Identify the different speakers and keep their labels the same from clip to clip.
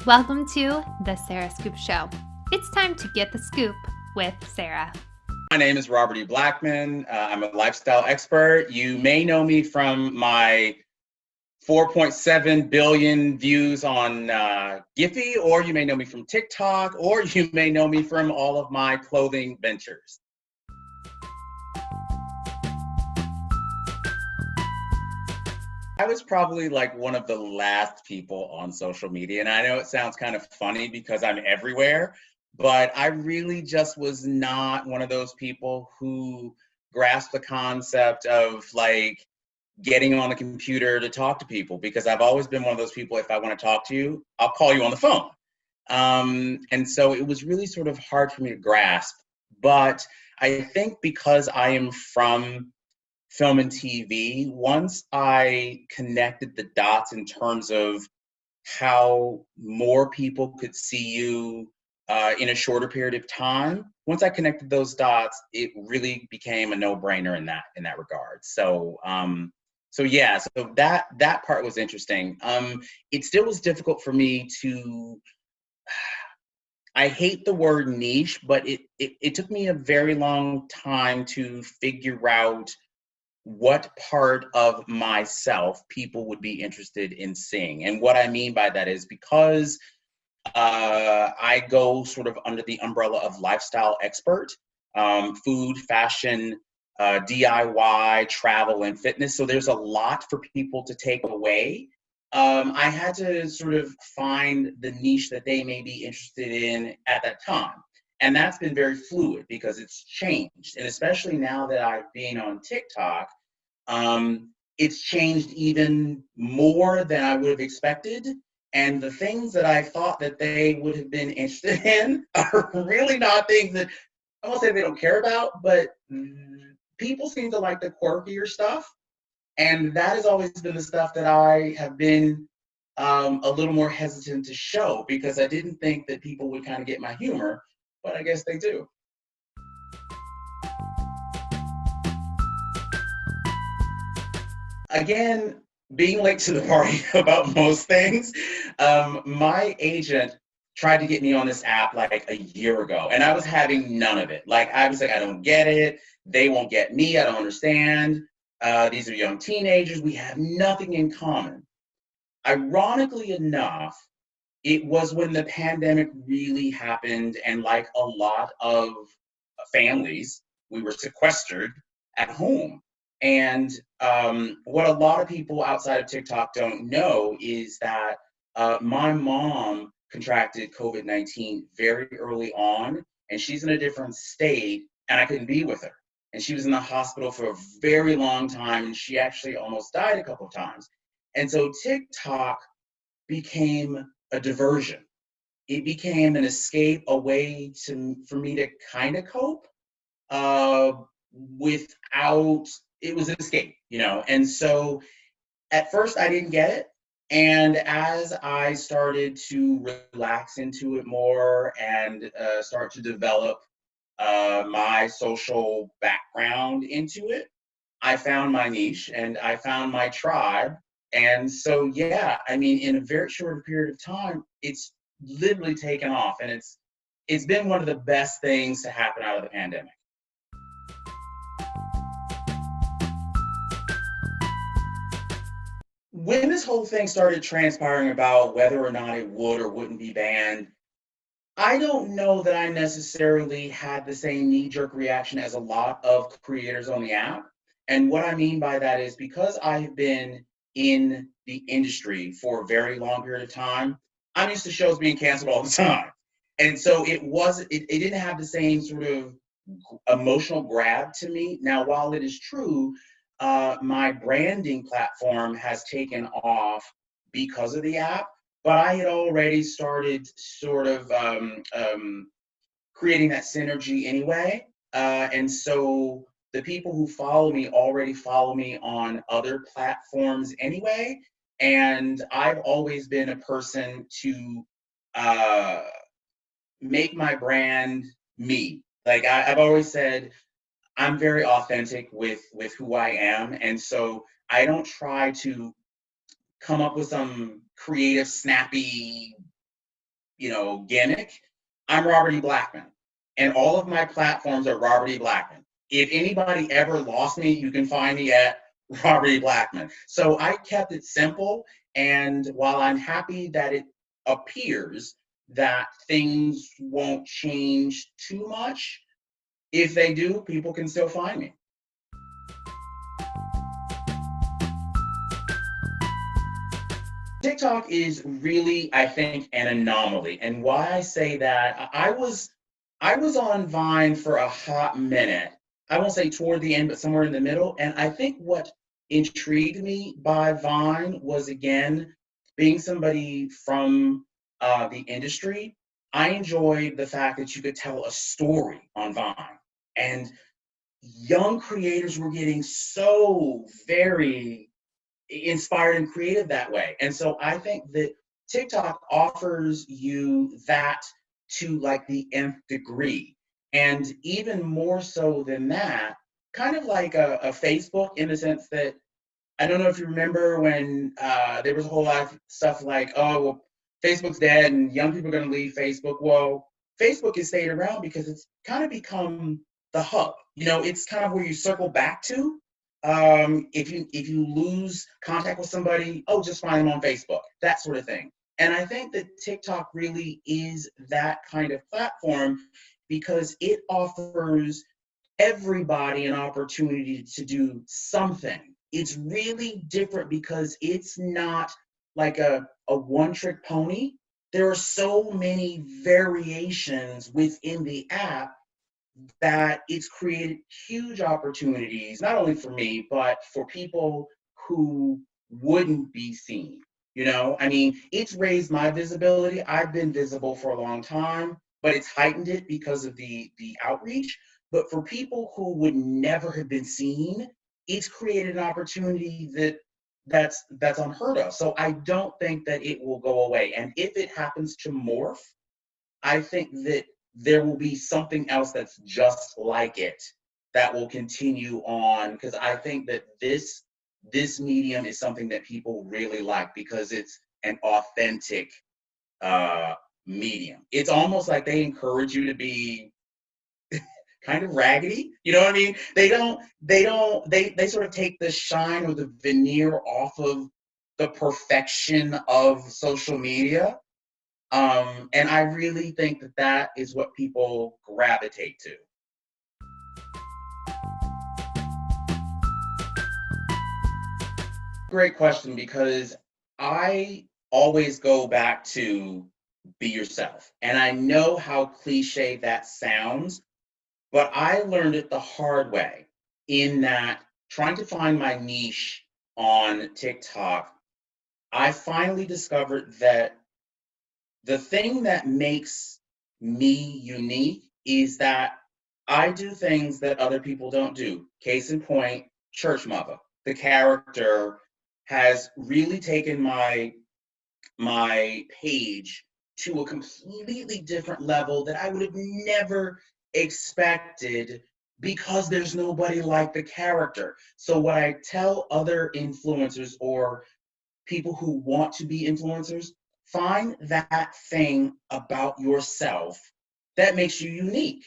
Speaker 1: Welcome to The Sarah Scoop Show. It's time to get the scoop with Sarah.
Speaker 2: My name is Robert E. Blackmon. I'm a lifestyle expert. You may know me from my 4.7 billion views on Giphy, or you may know me from TikTok, or you may know me from all of my clothing ventures. I was probably like one of the last people on social media. And I know it sounds kind of funny because I'm everywhere, but I really just was not one of those people who grasped the concept of like getting on the computer to talk to people, because I've always been one of those people, if I want to talk to you, I'll call you on the phone. And so it was really sort of hard for me to grasp. But I think because I am from film and TV, once I connected the dots in terms of how more people could see you in a shorter period of time, once I connected those dots, it really became a no-brainer in that regard. So yeah, so that part was interesting. It still was difficult for me to. I hate the word niche, but it took me a very long time to figure out what part of myself people would be interested in seeing. And what I mean by that is because I go sort of under the umbrella of lifestyle expert, food, fashion, DIY, travel, and fitness. So there's a lot for people to take away. I had to sort of find the niche that they may be interested in at that time. And that's been very fluid because it's changed. And especially now that I've been on TikTok, it's changed even more than I would have expected. And the things that I thought that they would have been interested in are really not things that I won't say they don't care about, but people seem to like the quirkier stuff. And that has always been the stuff that I have been a little more hesitant to show because I didn't think that people would kind of get my humor, but I guess they do. Again, being late to the party about most things, my agent tried to get me on this app like a year ago, and I was having none of it. Like, I was like, I don't get it. They won't get me. I don't understand. These are young teenagers. We have nothing in common. Ironically enough, it was when the pandemic really happened, and like a lot of families, we were sequestered at home. And what a lot of people outside of TikTok don't know is that my mom contracted COVID-19 very early on, and she's in a different state, and I couldn't be with her. And she was in the hospital for a very long time, and she actually almost died a couple of times. And so TikTok became a diversion. It became an escape, a way for me to kind of cope uh, without, it was an escape, you know. And so at first I didn't get it. And as I started to relax into it more and start to develop my social background into it, I found my niche and I found my tribe. And so, yeah, I mean, in a very short period of time, it's literally taken off, and it's been one of the best things to happen out of the pandemic. When this whole thing started transpiring about whether or not it would or wouldn't be banned, I don't know that I necessarily had the same knee-jerk reaction as a lot of creators on the app. And what I mean by that is because I have been in the industry for a very long period of time, I'm used to shows being canceled all the time. And so it didn't have the same sort of emotional grab to me. Now, while it is true, my branding platform has taken off because of the app, but I had already started sort of creating that synergy anyway. And so the people who follow me already follow me on other platforms anyway. And I've always been a person to uh, make my brand me. Like I've always said, I'm very authentic with who I am, and so I don't try to come up with some creative, snappy gimmick. I'm Robert E. Blackmon, and all of my platforms are Robert E. Blackmon. If anybody ever lost me, you can find me at Robert E. Blackmon. So I kept it simple, and while I'm happy that it appears that things won't change too much, if they do, people can still find me. TikTok is really, I think, an anomaly. And why I say that, I was on Vine for a hot minute. I won't say toward the end, but somewhere in the middle. And I think what intrigued me by Vine was, again, being somebody from the industry. I enjoyed the fact that you could tell a story on Vine. And young creators were getting so very inspired and creative that way. And so I think that TikTok offers you that to like the nth degree. And even more so than that, kind of like a Facebook in the sense that I don't know if you remember when there was a whole lot of stuff like, oh, well, Facebook's dead and young people are going to leave Facebook. Well, Facebook has stayed around because it's kind of become the hub. It's kind of where you circle back to. If you lose contact with somebody, oh, just find them on Facebook, that sort of thing. And I think that TikTok really is that kind of platform because it offers everybody an opportunity to do something. It's really different because it's not like a one trick pony. There are so many variations within the app that it's created huge opportunities, not only for me, but for people who wouldn't be seen. I mean, it's raised my visibility. I've been visible for a long time, but it's heightened it because of the outreach. But for people who would never have been seen, it's created an opportunity that's unheard of. So I don't think that it will go away. And if it happens to morph, I think that there will be something else that's just like it that will continue on because I think that this medium is something that people really like because it's an authentic uh, medium. It's almost like they encourage you to be kind of raggedy. You know what I mean? They sort of take the shine or the veneer off of the perfection of social media. And I really think that that is what people gravitate to. Great question because I always go back to be yourself. And I know how cliche that sounds, but I learned it the hard way in that trying to find my niche on TikTok, I finally discovered that the thing that makes me unique is that I do things that other people don't do. Case in point, Church Mother. The character has really taken my page to a completely different level that I would have never expected because there's nobody like the character. So what I tell other influencers or people who want to be influencers, find that thing about yourself that makes you unique.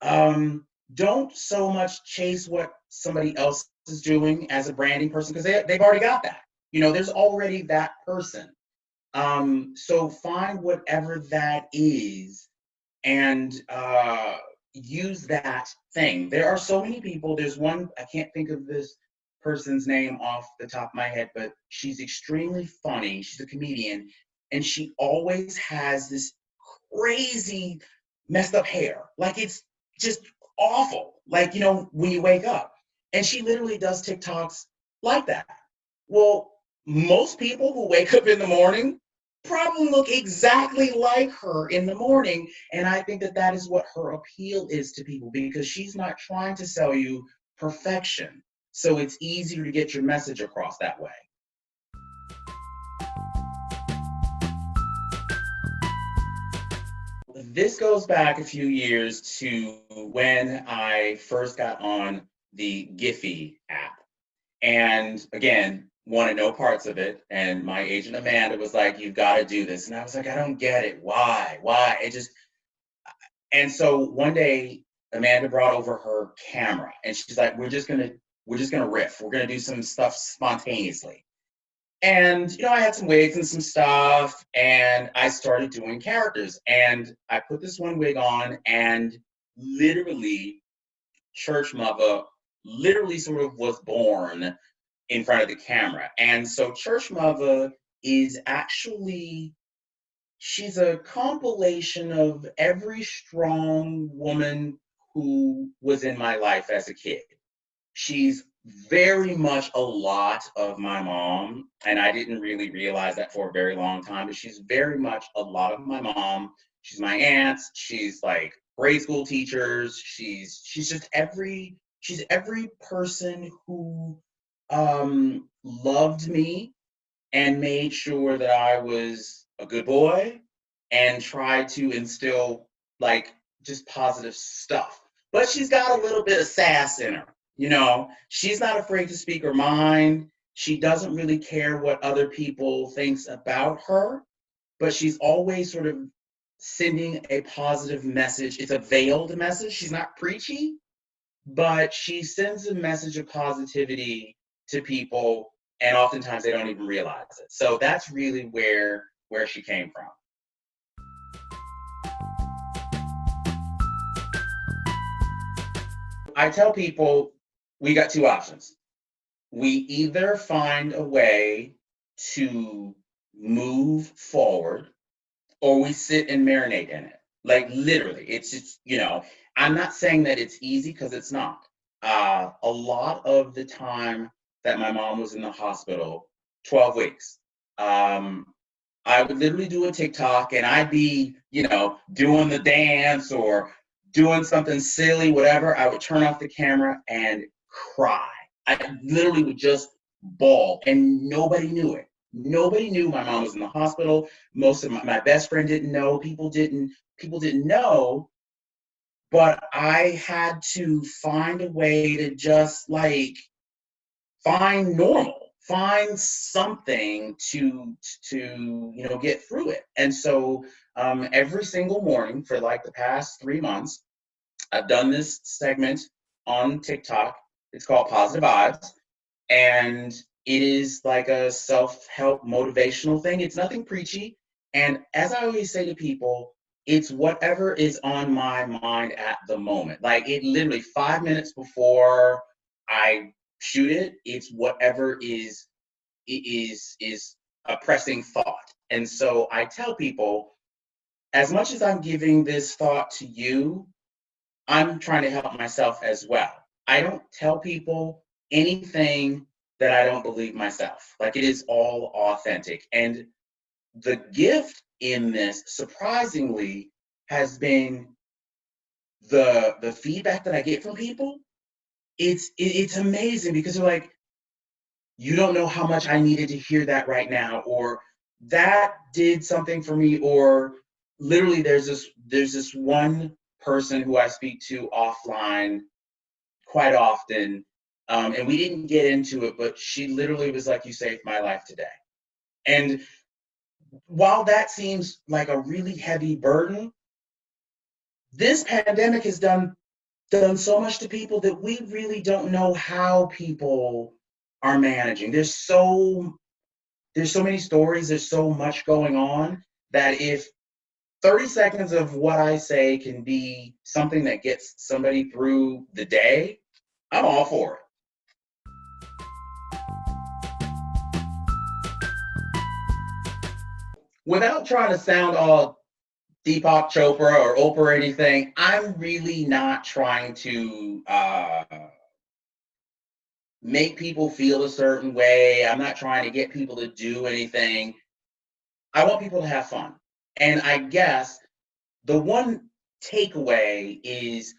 Speaker 2: Don't so much chase what somebody else is doing as a branding person because they've already got that. There's already that person. So find whatever that is and use that thing. There are so many people. There's one, I can't think of this person's name off the top of my head, but she's extremely funny. She's a comedian, and she always has this crazy messed up hair. Like it's just awful. Like, when you wake up. And she literally does TikToks like that. Well, most people who wake up in the morning probably look exactly like her in the morning. And I think that that is what her appeal is to people because she's not trying to sell you perfection. So it's easier to get your message across that way. This goes back a few years to when I first got on the Giphy app. And again, wanted no parts of it. And my agent Amanda was like, "You've got to do this." And I was like, "I don't get it. Why? Why?" It just, and so one day Amanda brought over her camera and she's like, we're just gonna riff. We're gonna do some stuff spontaneously. And I had some wigs and some stuff, and I started doing characters. And I put this one wig on, and literally, Church Mother literally sort of was born in front of the camera. And so Church Mother is actually, she's a compilation of every strong woman who was in my life as a kid. She's very much a lot of my mom, and I didn't really realize that for a very long time, but she's very much a lot of my mom. She's my aunt. She's like grade school teachers. She's every person who loved me and made sure that I was a good boy and tried to instill like just positive stuff. But she's got a little bit of sass in her. She's not afraid to speak her mind. She doesn't really care what other people thinks about her, but she's always sort of sending a positive message. It's a veiled message. She's not preachy, but she sends a message of positivity to people, and oftentimes they don't even realize it. So that's really where she came from. I tell people we got two options. We either find a way to move forward, or we sit and marinate in it. Like literally, it's just, I'm not saying that it's easy because it's not. A lot of the time that my mom was in the hospital, 12 weeks, um, I would literally do a TikTok and I'd be, doing the dance or doing something silly, whatever. I would turn off the camera and cry. I literally would just bawl, and nobody knew it. Nobody knew my mom was in the hospital. Most of my best friend didn't know. People didn't know, but I had to find a way to just like find normal, find something to get through it. And so every single morning for like the past 3 months, I've done this segment on TikTok. It's called Positive Vibes, and it is like a self-help motivational thing. It's nothing preachy, and as I always say to people, it's whatever is on my mind at the moment. Like it literally 5 minutes before I shoot it, it's whatever is a pressing thought. And so I tell people, as much as I'm giving this thought to you, I'm trying to help myself as well. I don't tell people anything that I don't believe myself. Like it is all authentic. And the gift in this, surprisingly, has been the feedback that I get from people. It's amazing because they're like, you don't know how much I needed to hear that right now, or that did something for me, or literally there's this one person who I speak to offline quite often, and we didn't get into it, but she literally was like, "You saved my life today." And while that seems like a really heavy burden, this pandemic has done so much to people that we really don't know how people are managing. There's so many stories, there's so much going on, that if 30 seconds of what I say can be something that gets somebody through the day, I'm all for it. Without trying to sound all Deepak Chopra or Oprah or anything, I'm really not trying to make people feel a certain way. I'm not trying to get people to do anything. I want people to have fun. And I guess the one takeaway is,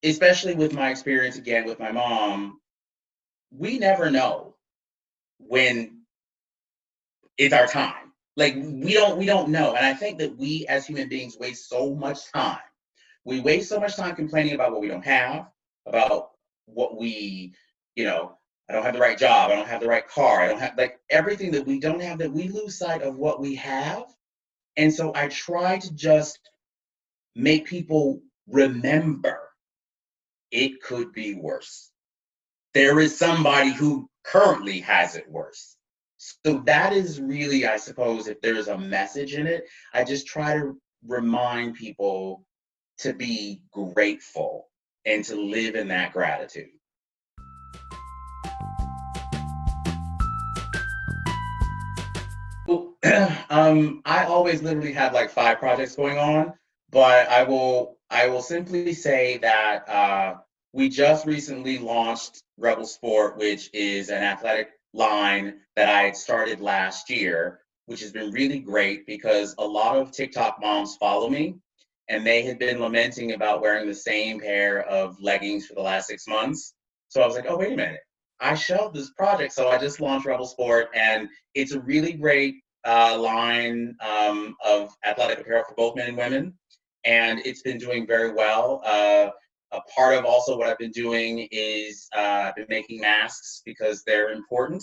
Speaker 2: especially with my experience again with my mom, we never know when it's our time. Like we don't know. And I think that we as human beings waste so much time. We waste so much time complaining about what we don't have, about what we, you know, I don't have the right job. I don't have the right car. I don't have like everything that we don't have, that we lose sight of what we have. And so I try to just make people remember it could be worse. There is somebody who currently has it worse. So that is really, I suppose, if there's a message in it, I just try to remind people to be grateful and to live in that gratitude. Well, I always literally have like 5 projects going on, but I will simply say that we just recently launched Rebel Sport, which is an athletic line that I had started last year, which has been really great because a lot of TikTok moms follow me, and they had been lamenting about wearing the same pair of leggings for the last 6 months. So I was like, oh wait a minute, I shelved this project, so I just launched Rebel Sport, and it's a really great line of athletic apparel for both men and women, and it's been doing very well. A part of also what I've been doing is I've been making masks because they're important.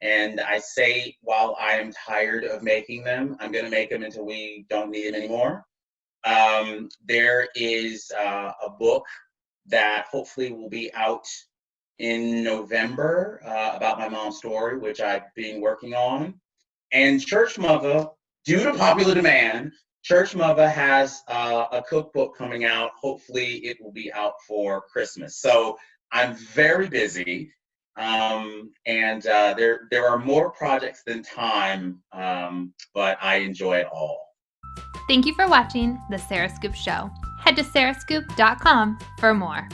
Speaker 2: And I say, while I am tired of making them, I'm going to make them until we don't need them anymore. There is a book that hopefully will be out in November about my mom's story, which I've been working on. And Church Mother, due to popular demand, Church Mother has a cookbook coming out. Hopefully, it will be out for Christmas. So I'm very busy, and there are more projects than time, but I enjoy it all.
Speaker 1: Thank you for watching The Sarah Scoop Show. Head to sarahscoop.com for more.